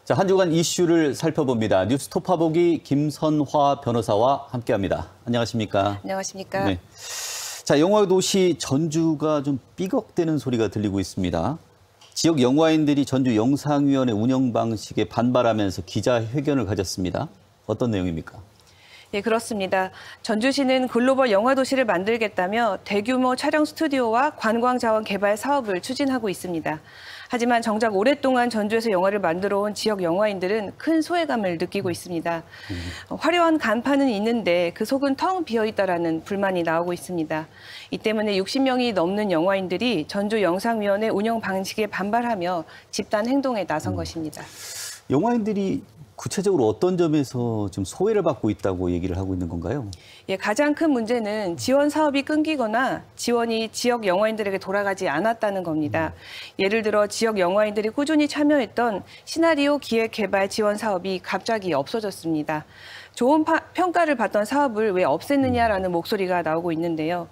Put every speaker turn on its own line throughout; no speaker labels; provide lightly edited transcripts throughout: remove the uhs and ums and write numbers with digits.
자, 한 주간 이슈를 살펴봅니다. 뉴스토파 보기 김선화 변호사와 함께합니다. 안녕하십니까?
안녕하십니까?
네. 자, 영화 도시 전주가 좀 삐걱대는 소리가 들리고 있습니다. 지역 영화인들이 전주 영상위원회 운영 방식에 반발하면서 기자회견을 가졌습니다. 어떤 내용입니까?
네, 그렇습니다. 전주시는 글로벌 영화 도시를 만들겠다며 대규모 촬영 스튜디오와 관광 자원 개발 사업을 추진하고 있습니다. 하지만 정작 오랫동안 전주에서 영화를 만들어 온 지역 영화인들은 큰 소외감을 느끼고 있습니다. 화려한 간판은 있는데 그 속은 텅 비어 있다라는 불만이 나오고 있습니다. 이 때문에 60명이 넘는 영화인들이 전주 영상위원회 운영 방식에 반발하며 집단 행동에 나선 것입니다.
영화인들이 구체적으로 어떤 점에서 좀 소외를 받고 있다고 얘기를 하고 있는 건가요?
예, 가장 큰 문제는 지원 사업이 끊기거나 지원이 지역 영화인들에게 돌아가지 않았다는 겁니다. 예를 들어 지역 영화인들이 꾸준히 참여했던 시나리오 기획 개발 지원 사업이 갑자기 없어졌습니다. 좋은 평가를 받던 사업을 왜 없앴느냐라는 목소리가 나오고 있는데요.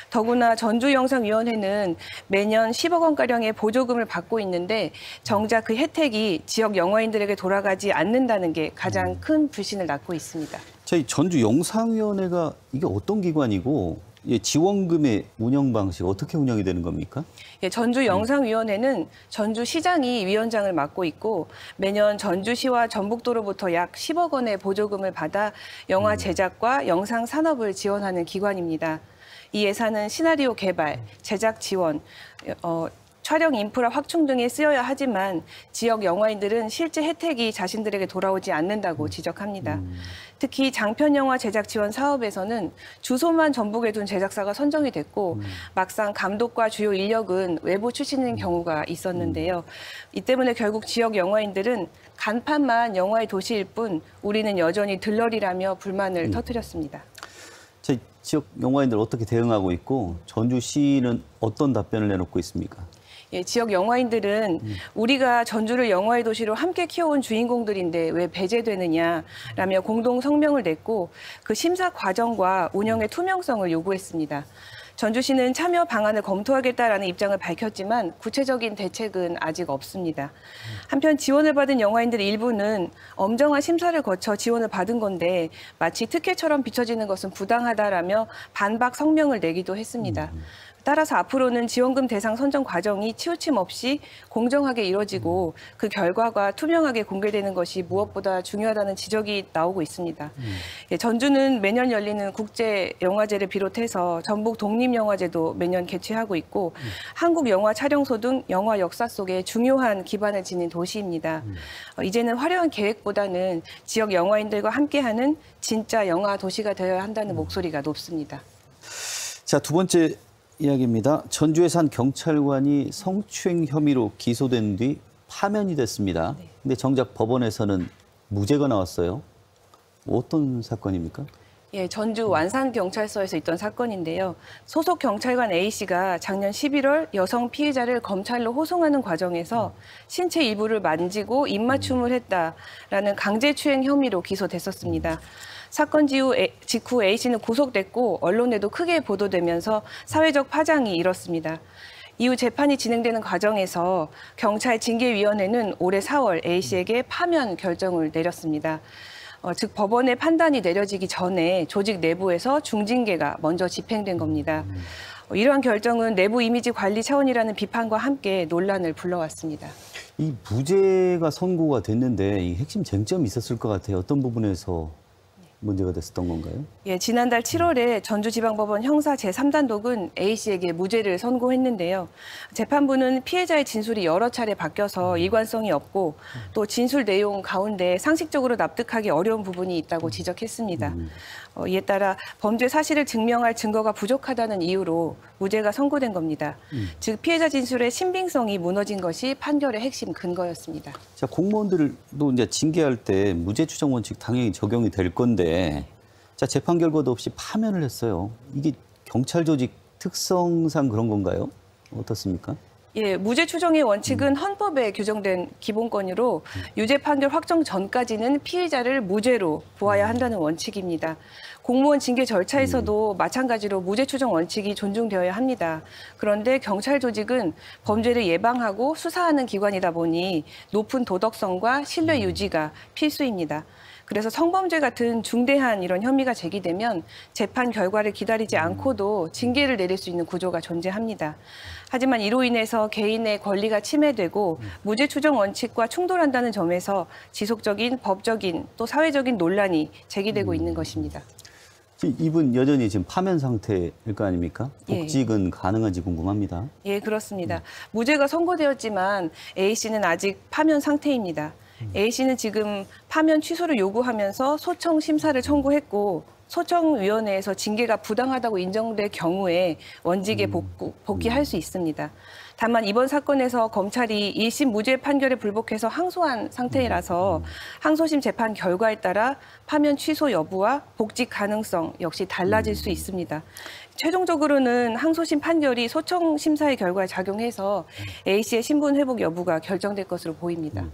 더구나 전주영상위원회는 매년 10억 원가량의 보조금을 받고 있는데 정작 그 혜택이 지역 영화인들에게 돌아가지 않는다는 게 가장 큰 불신을 낳고 있습니다.
저희 전주영상위원회가 이게 어떤 기관이고 지원금의 운영 방식 어떻게 운영이 되는 겁니까?
예, 전주영상위원회는 전주시장이 위원장을 맡고 있고 매년 전주시와 전북도로부터 약 10억 원의 보조금을 받아 영화 제작과 영상 산업을 지원하는 기관입니다. 이 예산은 시나리오 개발, 제작 지원, 촬영 인프라 확충 등에 쓰여야 하지만 지역 영화인들은 실제 혜택이 자신들에게 돌아오지 않는다고 지적합니다. 특히 장편 영화 제작 지원 사업에서는 주소만 전북에 둔 제작사가 선정이 됐고 막상 감독과 주요 인력은 외부 출신인 경우가 있었는데요. 이 때문에 결국 지역 영화인들은 간판만 영화의 도시일 뿐 우리는 여전히 들러리라며 불만을 터뜨렸습니다.
저희 지역 영화인들 어떻게 대응하고 있고 전주시는 어떤 답변을 내놓고 있습니까?
예, 지역 영화인들은 우리가 전주를 영화의 도시로 함께 키워온 주인공들인데 왜 배제되느냐라며 공동 성명을 냈고 그 심사 과정과 운영의 투명성을 요구했습니다. 전주시는 참여 방안을 검토하겠다라는 입장을 밝혔지만 구체적인 대책은 아직 없습니다. 한편 지원을 받은 영화인들 일부는 엄정한 심사를 거쳐 지원을 받은 건데 마치 특혜처럼 비춰지는 것은 부당하다라며 반박 성명을 내기도 했습니다. 따라서 앞으로는 지원금 대상 선정 과정이 치우침 없이 공정하게 이루어지고 그 결과가 투명하게 공개되는 것이 무엇보다 중요하다는 지적이 나오고 있습니다. 예, 전주는 매년 열리는 국제영화제를 비롯해서 전북 독립영화제도 매년 개최하고 있고 한국영화촬영소 등 영화 역사 속에 중요한 기반을 지닌 도시입니다. 이제는 화려한 계획보다는 지역 영화인들과 함께하는 진짜 영화 도시가 되어야 한다는 목소리가 높습니다.
자, 두 번째 이야기입니다. 전주에서 한 경찰관이 성추행 혐의로 기소된 뒤 파면이 됐습니다. 근데 정작 법원에서는 무죄가 나왔어요. 어떤 사건입니까?
예, 전주 완산경찰서에서 있던 사건인데요. 소속 경찰관 A씨가 작년 11월 여성 피해자를 검찰로 호송하는 과정에서 신체 일부를 만지고 입맞춤을 했다라는 강제추행 혐의로 기소됐었습니다. 사건 직후 A씨는 구속됐고 언론에도 크게 보도되면서 사회적 파장이 일었습니다. 이후 재판이 진행되는 과정에서 경찰 징계위원회는 올해 4월 A씨에게 파면 결정을 내렸습니다. 즉 법원의 판단이 내려지기 전에 조직 내부에서 중징계가 먼저 집행된 겁니다. 이러한 결정은 내부 이미지 관리 차원이라는 비판과 함께 논란을 불러왔습니다.
이 무죄가 선고가 됐는데 이 핵심 쟁점이 있었을 것 같아요. 어떤 부분에서 문제가 됐었던 건가요?
예, 지난달 7월에 전주지방법원 형사 제3단독은 A씨에게 무죄를 선고했는데요. 재판부는 피해자의 진술이 여러 차례 바뀌어서 일관성이 없고 또 진술 내용 가운데 상식적으로 납득하기 어려운 부분이 있다고 지적했습니다. 이에 따라 범죄 사실을 증명할 증거가 부족하다는 이유로 무죄가 선고된 겁니다. 즉 피해자 진술의 신빙성이 무너진 것이 판결의 핵심 근거였습니다.
자, 공무원들도 이제 징계할 때 무죄 추정 원칙 당연히 적용이 될 건데, 자, 재판 결과도 없이 파면을 했어요. 이게 경찰 조직 특성상 그런 건가요? 어떻습니까?
예, 무죄 추정의 원칙은 헌법에 규정된 기본권으로 유죄 판결 확정 전까지는 피해자를 무죄로 보아야 한다는 원칙입니다. 공무원 징계 절차에서도 마찬가지로 무죄 추정 원칙이 존중되어야 합니다. 그런데 경찰 조직은 범죄를 예방하고 수사하는 기관이다 보니 높은 도덕성과 신뢰 유지가 필수입니다. 그래서 성범죄 같은 중대한 이런 혐의가 제기되면 재판 결과를 기다리지 않고도 징계를 내릴 수 있는 구조가 존재합니다. 하지만 이로 인해서 개인의 권리가 침해되고 무죄 추정 원칙과 충돌한다는 점에서 지속적인 법적인 또 사회적인 논란이 제기되고 있는 것입니다.
이분 여전히 지금 파면 상태일 거 아닙니까?
예.
복직은 가능한지 궁금합니다.
예, 그렇습니다. 무죄가 선고되었지만 A씨는 아직 파면 상태입니다. A씨는 지금 파면 취소를 요구하면서 소청 심사를 청구했고 소청위원회에서 징계가 부당하다고 인정될 경우에 원직에 복귀할 수 있습니다. 다만 이번 사건에서 검찰이 1심 무죄 판결에 불복해서 항소한 상태라서 항소심 재판 결과에 따라 파면 취소 여부와 복직 가능성 역시 달라질 수 있습니다. 최종적으로는 항소심 판결이 소청 심사의 결과에 작용해서 A씨의 신분 회복 여부가 결정될 것으로 보입니다.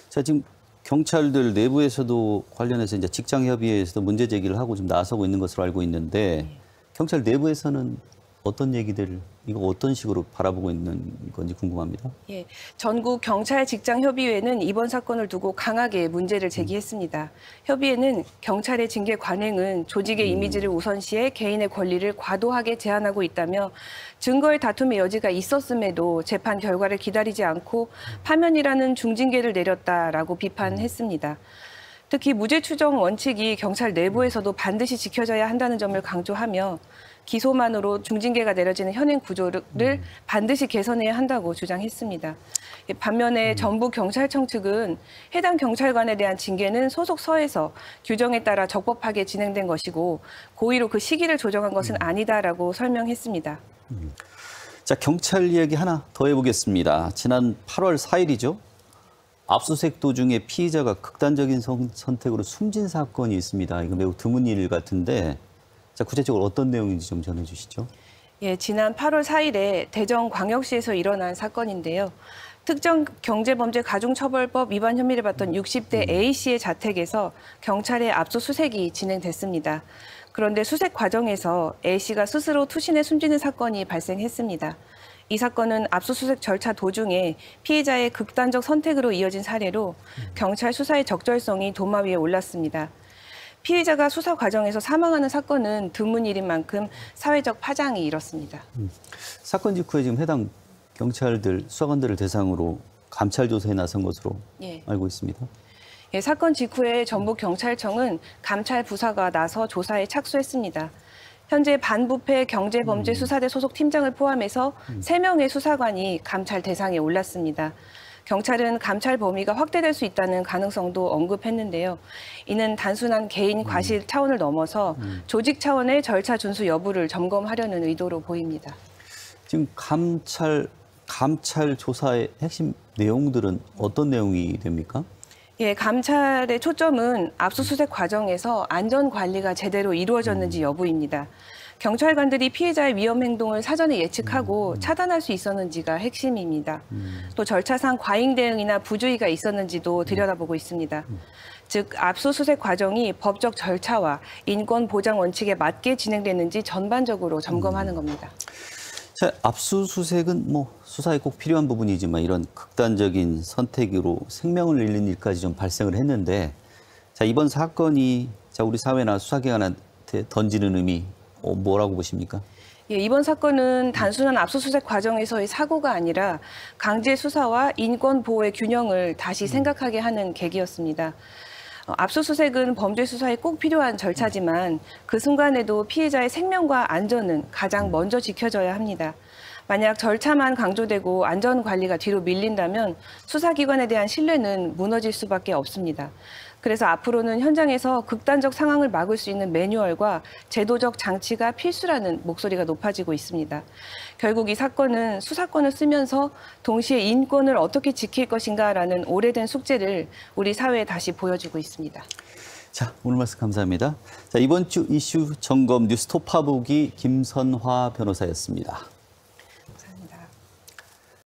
자, 지금 경찰들 내부에서도 관련해서 이제 직장 협의회에서도 문제 제기를 하고 좀 나서고 있는 것으로 알고 있는데 경찰 내부에서는 어떤 얘기들, 이거 어떤 식으로 바라보고 있는 건지 궁금합니다.
예, 전국 경찰 직장 협의회는 이번 사건을 두고 강하게 문제를 제기했습니다. 협의회는 경찰의 징계 관행은 조직의 이미지를 우선시해 개인의 권리를 과도하게 제한하고 있다며 증거의 다툼의 여지가 있었음에도 재판 결과를 기다리지 않고 파면이라는 중징계를 내렸다라고 비판했습니다. 특히 무죄 추정 원칙이 경찰 내부에서도 반드시 지켜져야 한다는 점을 강조하며 기소만으로 중징계가 내려지는 현행 구조를 반드시 개선해야 한다고 주장했습니다. 반면에 전북경찰청 측은 해당 경찰관에 대한 징계는 소속서에서 규정에 따라 적법하게 진행된 것이고 고의로 그 시기를 조정한 것은 아니다라고 설명했습니다.
자, 경찰 이야기 하나 더 해보겠습니다. 지난 8월 4일이죠. 압수수색 도중에 피의자가 극단적인 선택으로 숨진 사건이 있습니다. 이거 매우 드문 일 같은데 자, 구체적으로 어떤 내용인지 좀 전해주시죠.
예, 지난 8월 4일에 대전광역시에서 일어난 사건인데요. 특정 경제범죄 가중처벌법 위반 혐의를 받던 60대 A씨의 자택에서 경찰의 압수수색이 진행됐습니다. 그런데 수색 과정에서 A씨가 스스로 투신해 숨지는 사건이 발생했습니다. 이 사건은 압수수색 절차 도중에 피해자의 극단적 선택으로 이어진 사례로 경찰 수사의 적절성이 도마 위에 올랐습니다. 피해자가 수사 과정에서 사망하는 사건은 드문 일인 만큼 사회적 파장이 일었습니다.
사건 직후에 지금 해당 경찰들, 수사관들을 대상으로 감찰 조사에 나선 것으로 알고 있습니다.
예, 사건 직후에 전북경찰청은 감찰 부사가 나서 조사에 착수했습니다. 현재 반부패 경제범죄수사대 소속 팀장을 포함해서 3명의 수사관이 감찰 대상에 올랐습니다. 경찰은 감찰 범위가 확대될 수 있다는 가능성도 언급했는데요. 이는 단순한 개인 과실 차원을 넘어서 조직 차원의 절차 준수 여부를 점검하려는 의도로 보입니다.
지금 감찰 조사의 핵심 내용들은 어떤 내용이 됩니까?
예, 감찰의 초점은 압수수색 과정에서 안전 관리가 제대로 이루어졌는지 여부입니다. 경찰관들이 피해자의 위험 행동을 사전에 예측하고 차단할 수 있었는지가 핵심입니다. 또 절차상 과잉 대응이나 부주의가 있었는지도 들여다보고 있습니다. 즉, 압수수색 과정이 법적 절차와 인권 보장 원칙에 맞게 진행됐는지 전반적으로 점검하는 겁니다.
자, 압수수색은 수사에 꼭 필요한 부분이지만 이런 극단적인 선택으로 생명을 잃는 일까지 좀 발생을 했는데 자, 이번 사건이 우리 사회나 수사기관한테 던지는 의미 뭐라고 보십니까?
예, 이번 사건은 단순한 압수수색 과정에서의 사고가 아니라 강제 수사와 인권 보호의 균형을 다시 생각하게 하는 계기였습니다. 압수수색은 범죄 수사에 꼭 필요한 절차지만 그 순간에도 피해자의 생명과 안전은 가장 먼저 지켜져야 합니다. 만약 절차만 강조되고 안전 관리가 뒤로 밀린다면 수사기관에 대한 신뢰는 무너질 수밖에 없습니다. 그래서 앞으로는 현장에서 극단적 상황을 막을 수 있는 매뉴얼과 제도적 장치가 필수라는 목소리가 높아지고 있습니다. 결국 이 사건은 수사권을 쓰면서 동시에 인권을 어떻게 지킬 것인가라는 오래된 숙제를 우리 사회에 다시 보여주고 있습니다.
자, 오늘 말씀 감사합니다. 자, 이번 주 이슈 점검 뉴스 톱파보기 김선화 변호사였습니다.